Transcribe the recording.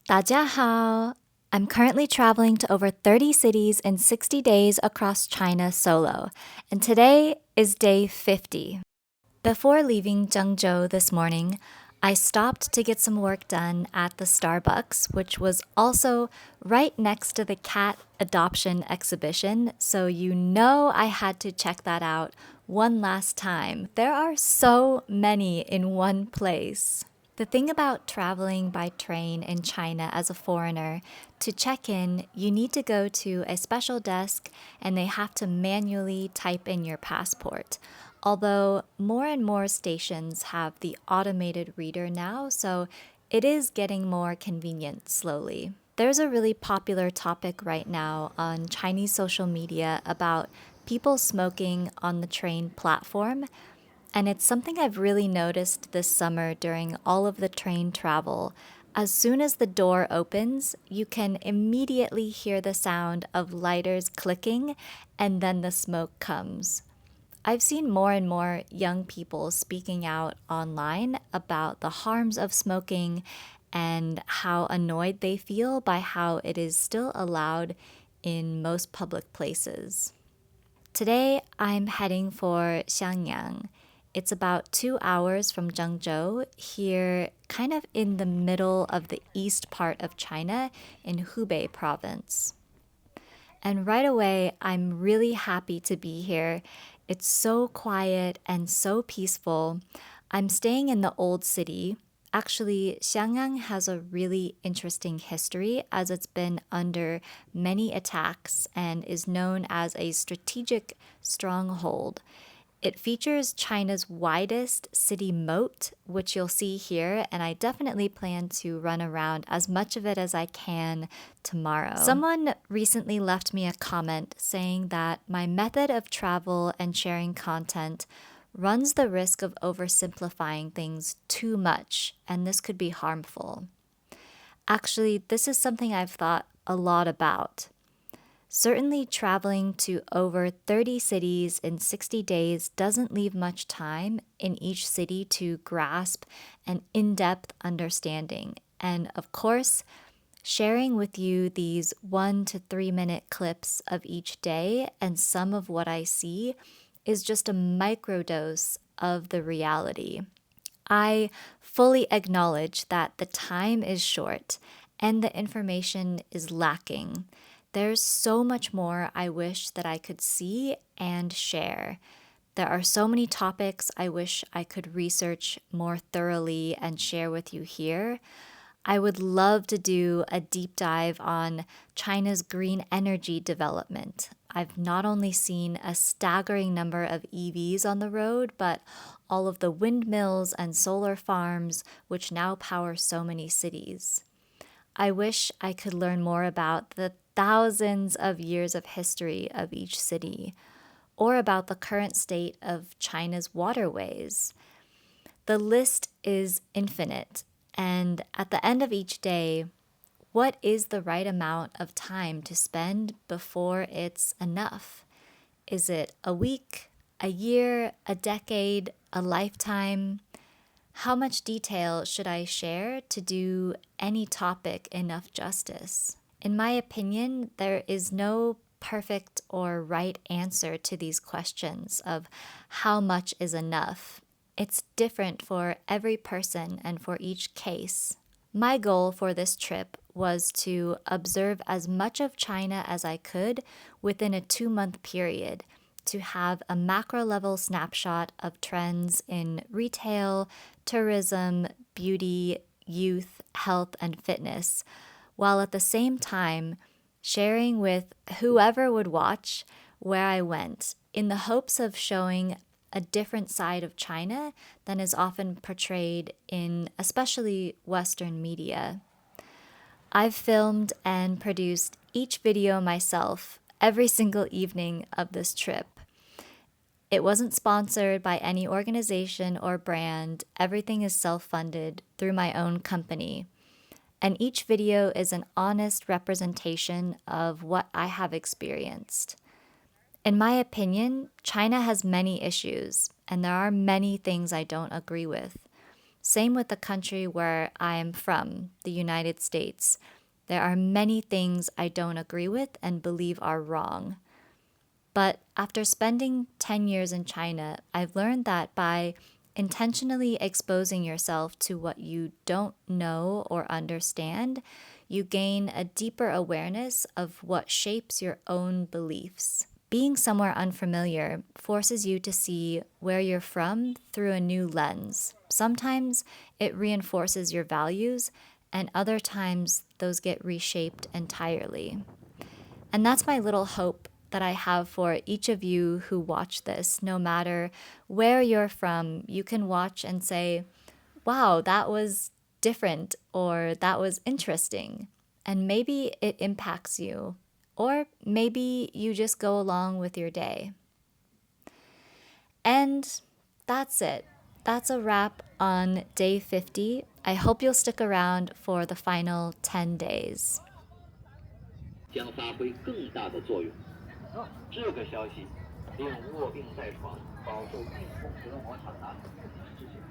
大家好. I'm currently traveling to over 30 cities in 60 days across China solo, and today is day 50. Before leaving Zhengzhou this morning, I stopped to get some work done at the Starbucks, which was also right next to the cat adoption exhibition, so you know I had to check that out one last time. There are so many in one place. The thing about traveling by train in China as a foreigner, to check in, you need to go to a special desk and they have to manually type in your passport. Although more and more stations have the automated reader now, so it is getting more convenient slowly. There's a really popular topic right now on Chinese social media about people smoking on the train platform. And it's something I've really noticed this summer during all of the train travel. As soon as the door opens, you can immediately hear the sound of lighters clicking, and then the smoke comes. I've seen more and more young people speaking out online about the harms of smoking and how annoyed they feel by how it is still allowed in most public places. Today, I'm heading for Xiangyang. It's about 2 hours from Zhengzhou, here kind of in the middle of the east part of China in Hubei province. And right away, I'm really happy to be here. It's so quiet and so peaceful. I'm staying in the old city. Actually, Xiangyang has a really interesting history as it's been under many attacks and is known as a strategic stronghold. It features China's widest city moat, which you'll see here, and I definitely plan to run around as much of it as I can tomorrow. Someone recently left me a comment saying that my method of travel and sharing content runs the risk of oversimplifying things too much, and this could be harmful. Actually, this is something I've thought a lot about. Certainly, traveling to over 30 cities in 60 days doesn't leave much time in each city to grasp an in-depth understanding. And of course, sharing with you these 1 to 3 minute clips of each day and some of what I see is just a microdose of the reality. I fully acknowledge that the time is short and the information is lacking. There's so much more I wish that I could see and share. There are so many topics I wish I could research more thoroughly and share with you here. I would love to do a deep dive on China's green energy development. I've not only seen a staggering number of EVs on the road, but all of the windmills and solar farms which now power so many cities. I wish I could learn more about the thousands of years of history of each city, or about the current state of China's waterways. The list is infinite, and at the end of each day, what is the right amount of time to spend before it's enough? Is it a week, a year, a decade, a lifetime? How much detail should I share to do any topic enough justice? In my opinion, there is no perfect or right answer to these questions of how much is enough. It's different for every person and for each case. My goal for this trip was to observe as much of China as I could within a 2-month period, to have a macro level snapshot of trends in retail, tourism, beauty, youth, health, and fitness, while at the same time sharing with whoever would watch where I went, in the hopes of showing a different side of China than is often portrayed in especially Western media. I've filmed and produced each video myself every single evening of this trip. It wasn't sponsored by any organization or brand. Everything is self-funded through my own company. And each video is an honest representation of what I have experienced. In my opinion, China has many issues, and there are many things I don't agree with. Same with the country where I am from, the United States. There are many things I don't agree with and believe are wrong. But after spending 10 years in China, I've learned that by intentionally exposing yourself to what you don't know or understand, you gain a deeper awareness of what shapes your own beliefs. Being somewhere unfamiliar forces you to see where you're from through a new lens. Sometimes it reinforces your values, and other times those get reshaped entirely. And that's my little hope that I have for each of you who watch this. No matter where you're from, you can watch and say, wow, that was different, or that was interesting. And maybe it impacts you, or maybe you just go along with your day. And that's it. That's a wrap on day 50. I hope you'll stick around for the final 10 days. 将发挥更大的作用。这个消息令卧病在床、饱受病痛折磨长达4年之久。